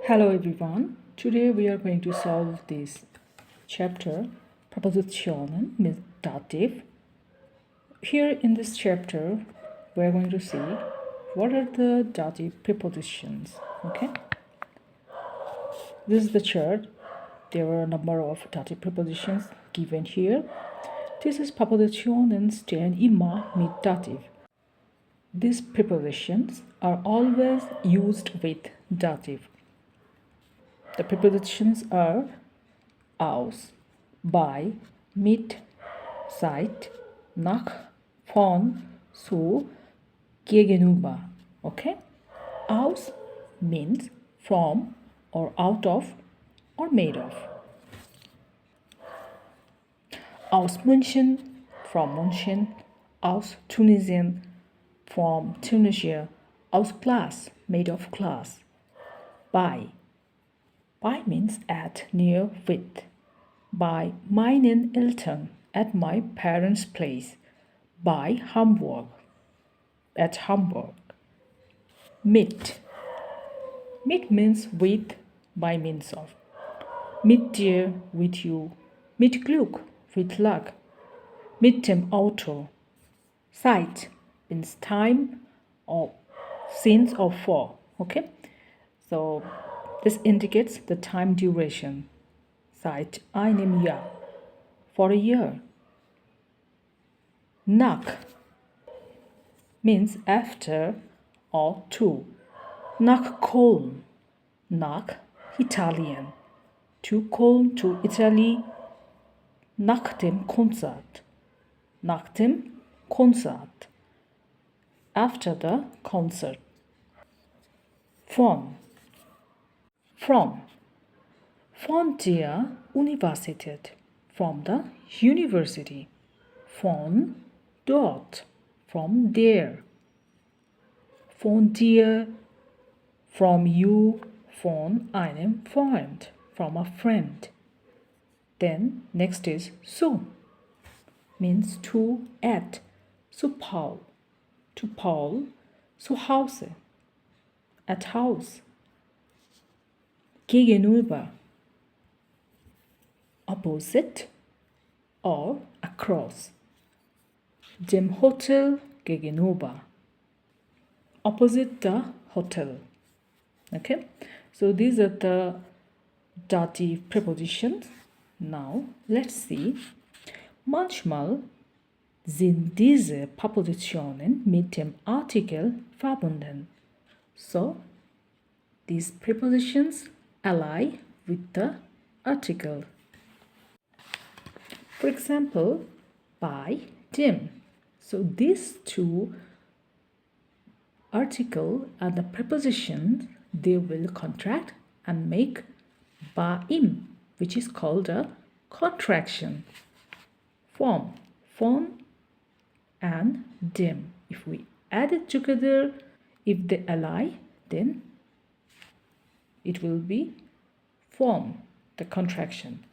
Hello everyone. Today we are going to solve this chapter Prapositionen mit Dativ. Here in this chapter we are going to see what are the dative prepositions. Okay. This is the chart. There are a number of dative prepositions given here. This is Prapositionen stehen immer mit Dativ. These prepositions are always used with dative. The prepositions are aus, bei, mit, seit, nach, von, zu, gegenüber. Okay? Aus means from or out of or made of. Aus München, from München. Aus Tunesien, from Tunisia. Aus Glas, made of glass. Bei. Bei means at, near, with. Bei meinen Eltern, at my parents' place. Bei Hamburg, at Hamburg. Mit. Mit means with, by means of. Mit dir, with you. Mit Glück, with luck. Mit dem Auto. Zeit means time or since or for. Okay? So this indicates the time duration. Seit einem Jahr. For a year. Nach means after or to. Nach Köln. Nach Italien. To Köln, to Italy. Nach dem Konzert. Nach dem Konzert. After the concert. Von. From. Von der Universität. From the university. Von dort. From there. Von dir. From you. Von einem Freund. From a friend. Then next is zu. Means to, at. Zu Paul. To Paul. Zu Hause. At house. Gegenüber. Opposite or across. Dem Hotel gegenüber. Opposite the hotel. Okay, so these are the dative prepositions. Now let's see. Manchmal sind diese Präpositionen mit dem Artikel verbunden. So these prepositions ally with the article. For example, bei dem. So these two article and the preposition, they will contract and make bei ihm, which is called a contraction. From, von and dem. If we add it together, if they ally, then it will be from, the contraction.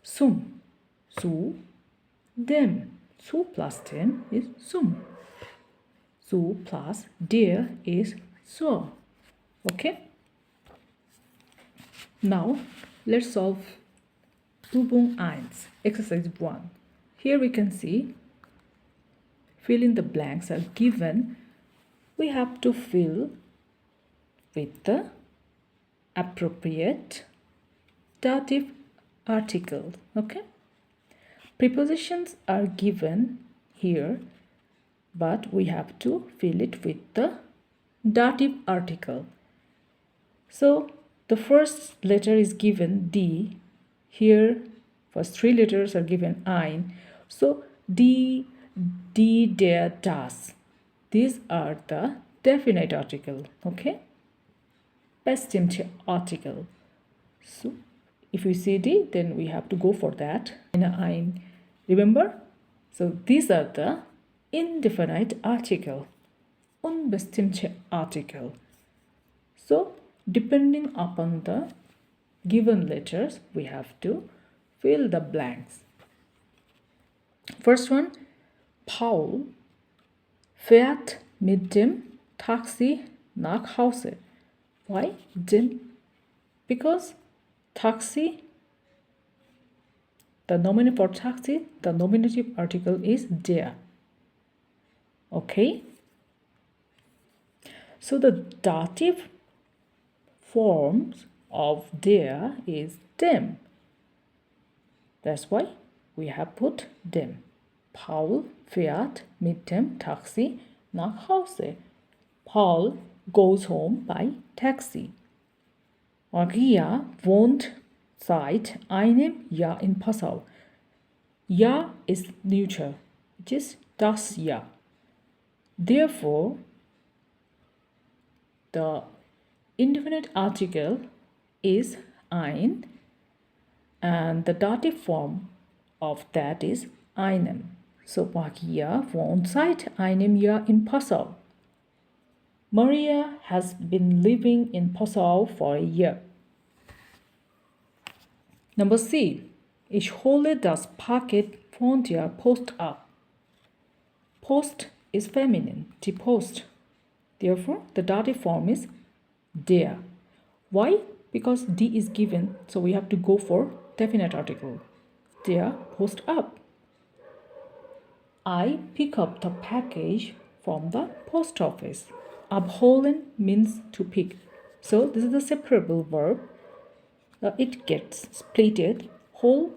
Zum, zu, dem. Zu plus dem is zum. Zu plus der is so. Okay? Now, let's solve Übung 1, exercise 1. Here we can see, fill in the blanks are given. We have to fill with the appropriate dative article. Okay? Prepositions are given here, but we have to fill it with the dative article. So the first letter is given D. Here, first three letters are given ein. So die, der, das. These are the definite article. Okay? Bestimmte Artikel. So if we see D, then we have to go for that. Ein. Remember? So these are the indefinite article. Unbestimmte Artikel. So depending upon the given letters, we have to fill the blanks. First one, Paul fährt mit dem Taxi nach Hause. Why? Dem Because taxi, the nominative for taxi, the nominative article is der. Okay? So the dative forms of der is dem. That's why we have put dem. Paul fährt mit dem Taxi nach Hause. Paul goes home by taxi. Maria wohnt seit einem Jahr in Passau. Jahr is neutral, which is das Jahr. Therefore, the indefinite article is ein, and the dative form of that is einem. So Maria wohnt seit einem Jahr in Passau. Maria has been living in Passau for a year. Number C. Ich hole das Paket von der Post ab. Post is feminine, die Post. Therefore, the dative form is der. Why? Because D is given, so we have to go for definite article. Der Post ab. I pick up the package from the post office. Abholen means to pick. So this is the separable verb. It gets splitted whole,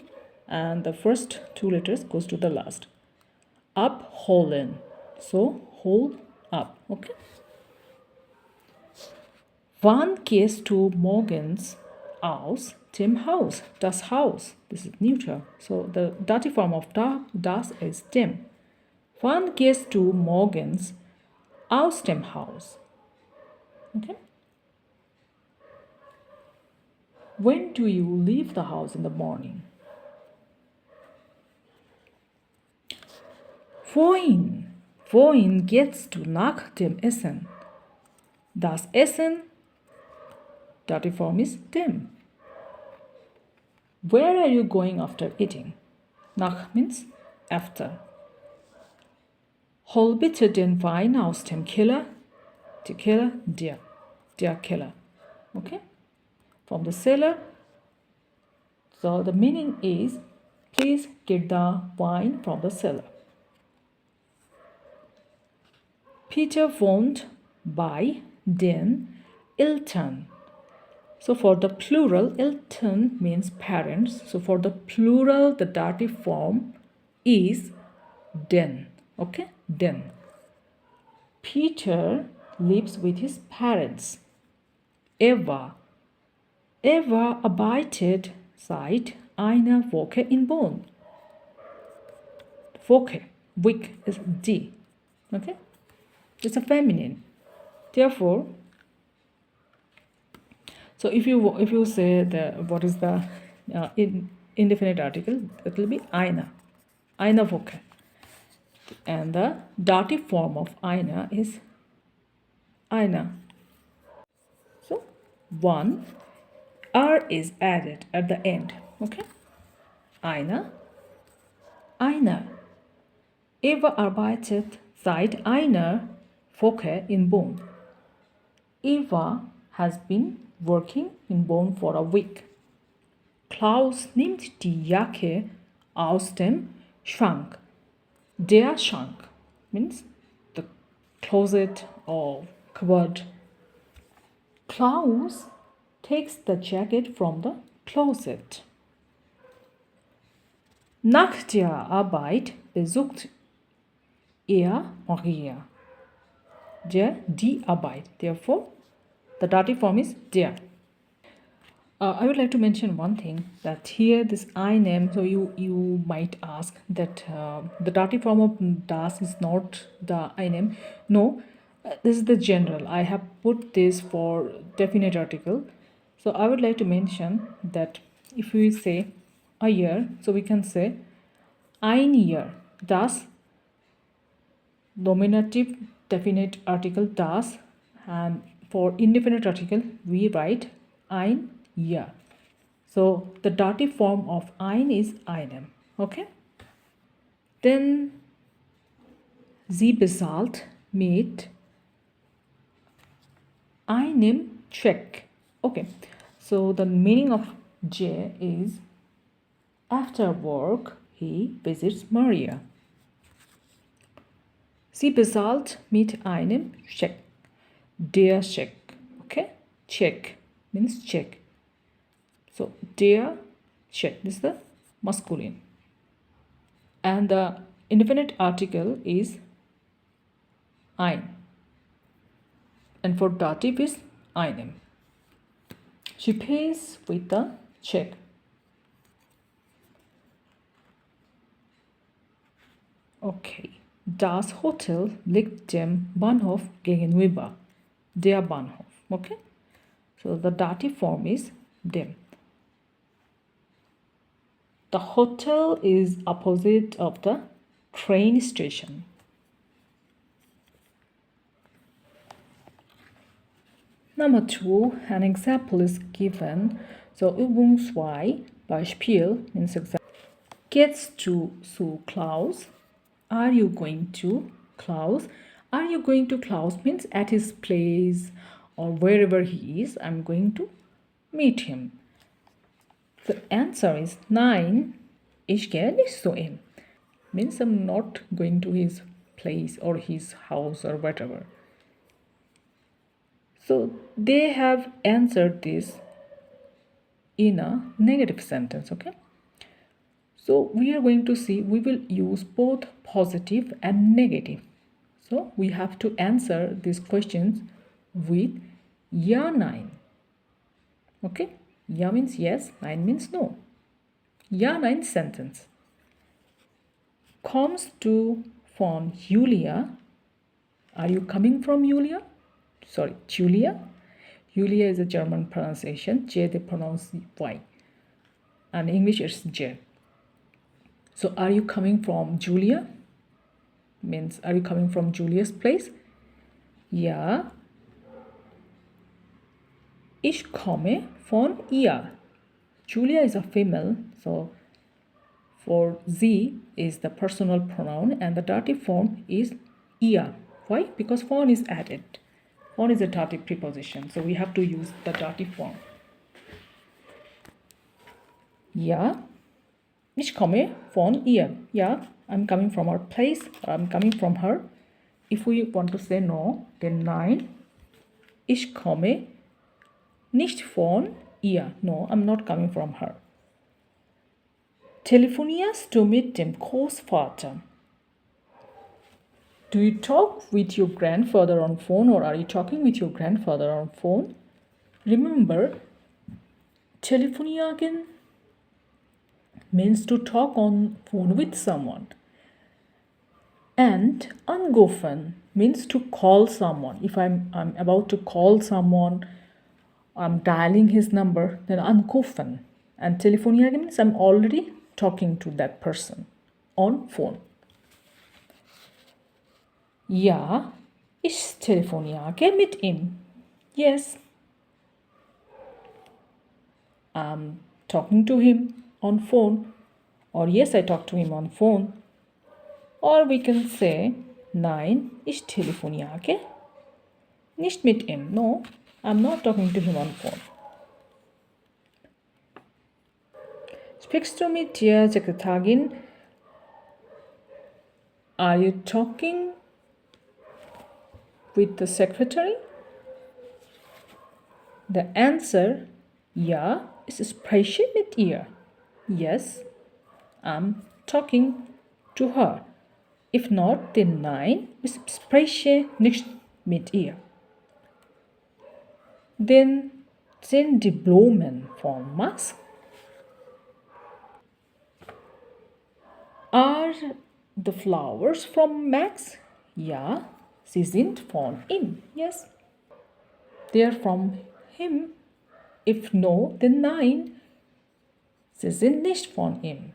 and the first two letters goes to the last. Abholen. So hold up. Okay. Wann gehst du morgens aus dem Haus? Das Haus. This is neutral. So the dative form of das is dem. Wann gehst du morgens aus dem Haus? Okay. When do you leave the house in the morning? Wohin? Wohin gehst du nach dem Essen? Das Essen, dative form is dem. Where are you going after eating? Nach means after. Hol bitte den Wein aus dem Keller. Der Keller, der Keller. Okay? From the cellar. So the meaning is, please get the wine from the cellar. Peter wohnt bei den Eltern. So for the plural, Eltern means parents. So for the plural, the dative form is den. Okay, den. Peter lives with his parents. Eva arbeitet seit einer Woche in Bonn. Woche, week is die. Okay, it's a feminine. Therefore, so if you say what is the indefinite article, it will be eine Woche, and the dative form of eine is einer. So one is added at the end. Okay, einer. Eva arbeitet seit einer Woche in Bonn. Eva has been working in Bonn for a week. Klaus nimmt die Jacke aus dem Schrank. Der Schrank means the closet or cupboard. Klaus takes the jacket from the closet. Nach der Arbeit besucht er Maria. Die Arbeit. Therefore, the dative form is der. I would like to mention one thing, that here this einem, so you might ask that the dative form of das is not the einem. No, this is the general. I have put this for definite article. So I would like to mention that if we say a year, so we can say ein Jahr. Das nominative definite article das, and for indefinite article we write ein Jahr. So the dative form of ein is einem. Okay. Then sie bezahlt mit einem Check. Okay. So the meaning of J is after work he visits Maria. Sie bezahlt mit einem Scheck. Der Scheck. Okay? Check means check. So der Scheck is the masculine. And the indefinite article is ein. And for dative is einem. She pays with the check. Okay. Das Hotel liegt dem Bahnhof gegenüber. Der Bahnhof. Okay. So the dative form is dem. The hotel is opposite of the train station. Number 2, an example is given. So Übung 2, Beispiel means example. Gehst du zu Klaus? Are you going to Klaus? Are you going to Klaus means at his place or wherever he is, I'm going to meet him. The answer is 9. Ich gehe nicht zu ihm. Means I'm not going to his place or his house or whatever. So they have answered this in a negative sentence, okay? So we are going to see, we will use both positive and negative. So we have to answer these questions with ja, nein. Okay? Ja means yes, nein means no. Ja, nein sentence. Kommst du von Julia? Are you coming from Julia? Sorry, Julia. Julia is a German pronunciation. J they pronounce Y. And English is J. So are you coming from Julia? Means are you coming from Julia's place? Ja. Ich komme von ihr. Julia is a female, so for sie is the personal pronoun and the dative form is ihr. Why? Because von is added. Von is a dative preposition, so we have to use the dative form. Ja, ich komme von ihr. Yeah, I'm coming from her place, or I'm coming from her. If we want to say no, then nein. Ich komme nicht von ihr. No, I'm not coming from her. Telefonierst du mit dem Großvater? Do you talk with your grandfather on phone or are you talking with your grandfather on phone? Remember, telefonieren means to talk on phone with someone. And anrufen means to call someone. If I'm about to call someone, I'm dialing his number, then anrufen. And telefonieren means I'm already talking to that person on phone. Ja, ich telefoniere mit ihm. Yes. I'm talking to him on phone. Or yes, I talk to him on phone. Or we can say, nein, ich telefoniere nicht mit ihm. No, I'm not talking to him on phone. Sprichst du mit der Sekretärin? Are you talking with the secretary? The answer, ja, ich spreche mit ihr. Yes, I'm talking to her. If not, then nein, ich spreche nicht mit ihr. Then sind die Blumen von Max? Are the flowers from Max? Ja, sie sind von ihm. Yes. They are from him. If no, then nein. Sie sind nicht von ihm.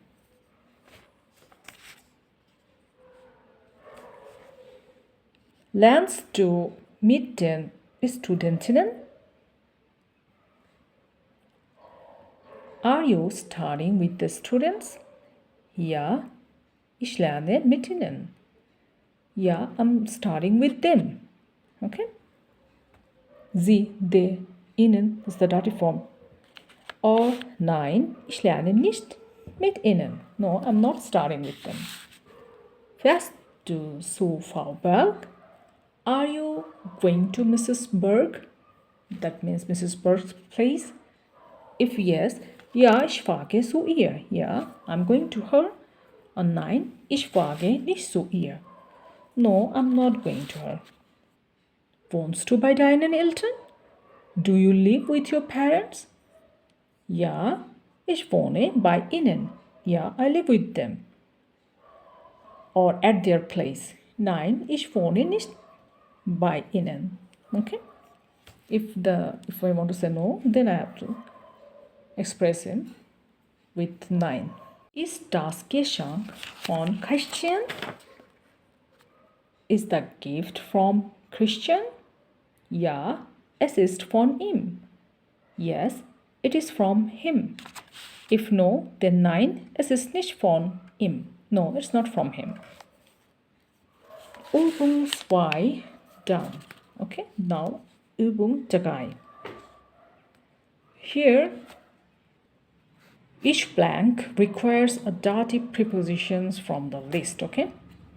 Lernst du mit den Studentinnen? Are you studying with the students? Ja, ich lerne mit ihnen. Ja, I'm studying with them. Okay? Sie, they, ihnen is the dative form. Or nein, ich lerne nicht mit ihnen. No, I'm not studying with them. Fährst du zu Frau Berg? Are you going to Mrs. Berg? That means Mrs. Berg's place. If yes, ja, ich fahre zu ihr. Ja, I'm going to her. Und nein, ich fahre nicht zu ihr. No, I'm not going to her. Wohnst du bei deinen Eltern? Do you live with your parents? Ja, ich wohne bei ihnen. Ja, I live with them. Or at their place. Nein, ich wohne nicht bei ihnen. Okay? If I want to say no, then I have to express it with nein. Ist das Geschenk von Christian? Is the gift from Christian? Ja, es ist von ihm. Yes, it is from him. If no, then nein, es ist nicht von ihm. No, it's not from him. Übung 2 done. Okay, now Übung 3. Here, each blank requires a dative prepositions from the list. Okay,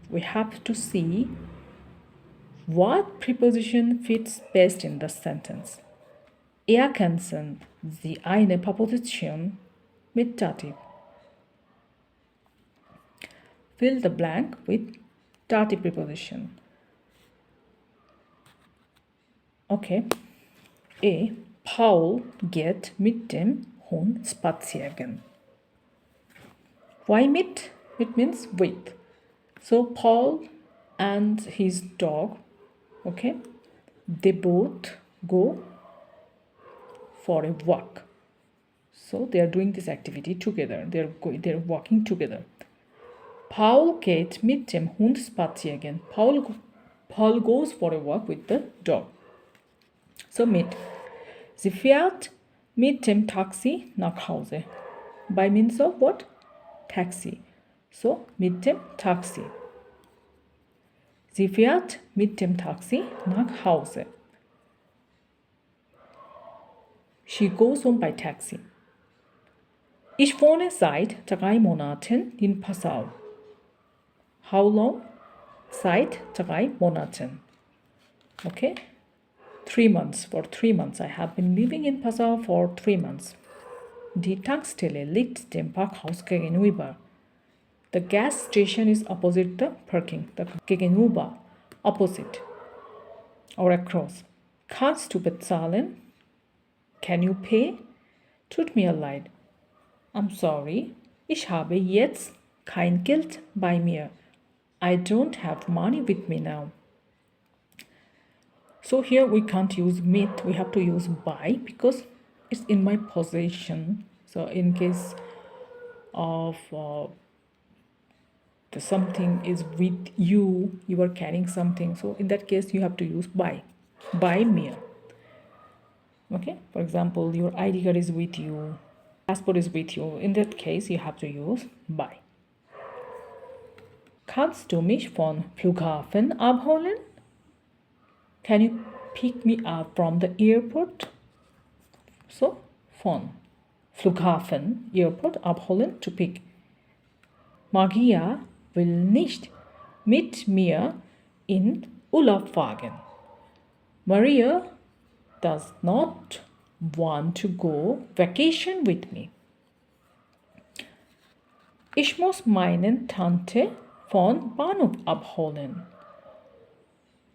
we have to see what preposition fits best in the sentence. Ergänzen Sie eine Präposition mit Dativ. Fill the blank with dative preposition. Okay. A. Paul geht mit dem Hund spazieren. Why mit? It means with. So Paul and his dog, okay, they both go for a walk. So they are doing this activity together. They're walking together. Paul geht mit dem Hund spazieren. Paul goes for a walk with the dog. So mit. Sie fährt mit dem Taxi nach Hause. By means of what? Taxi. So mit dem Taxi. Sie fährt mit dem Taxi nach Hause. She goes home by taxi. Ich wohne seit 3 Monaten in Passau. How long? Seit 3 Monaten. Okay? 3 months. For 3 months. I have been living in Passau for 3 months. Die Tankstelle liegt dem Parkhaus gegenüber. The gas station is opposite the parking. The gegenüber. Opposite. Or across. Kannst du bezahlen? Can you pay? Tut mir leid. I'm sorry. Ich habe jetzt kein Geld bei mir. I don't have money with me now. So here we can't use mit. We have to use by because it's in my possession. So in case of something is with you, you are carrying something. So in that case, you have to use by mir. Okay, for example, your ID card is with you, passport is with you. In that case, you have to use by. Kannst du mich von Flughafen abholen? Can you pick me up from the airport? So, von Flughafen, Airport, abholen, to pick. Magia will nicht mit mir in Urlaub fahren. Maria does not want to go vacation with me. Ich muss meine Tante von Bahnhof abholen.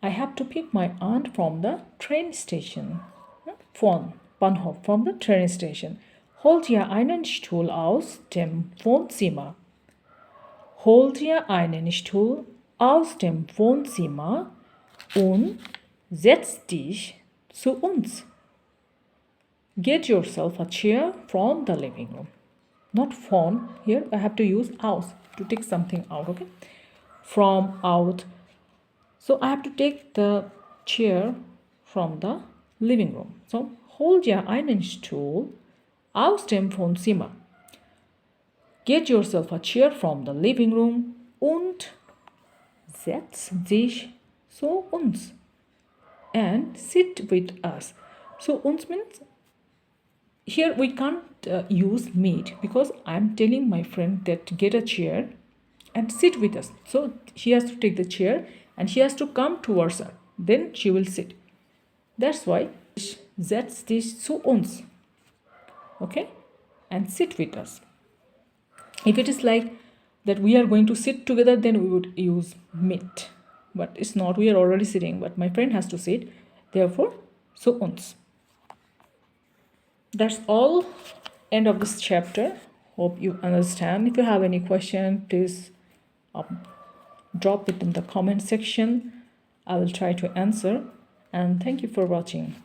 I have to pick my aunt from the train station. Von Bahnhof, from the train station. Hol dir einen Stuhl aus dem Wohnzimmer. Hol dir einen Stuhl aus dem Wohnzimmer und setz dich zu uns. Get yourself a chair from the living room. Not from, here I have to use aus to take something out, okay? From, out. So I have to take the chair from the living room. So, hol dir einen Stuhl aus dem Wohnzimmer. Get yourself a chair from the living room und setz dich zu uns. And sit with us. So uns means here we can't use meet, because I'm telling my friend that get a chair and sit with us. So she has to take the chair and she has to come towards us. Then she will sit. That's why setz dich zu uns. Okay? And sit with us. If it is like that we are going to sit together, then we would use mit. But it's not, we are already sitting, but my friend has to sit. Therefore, zu uns. That's all. End of this chapter. Hope you understand. If you have any question, please drop it in the comment section. I will try to answer. And thank you for watching.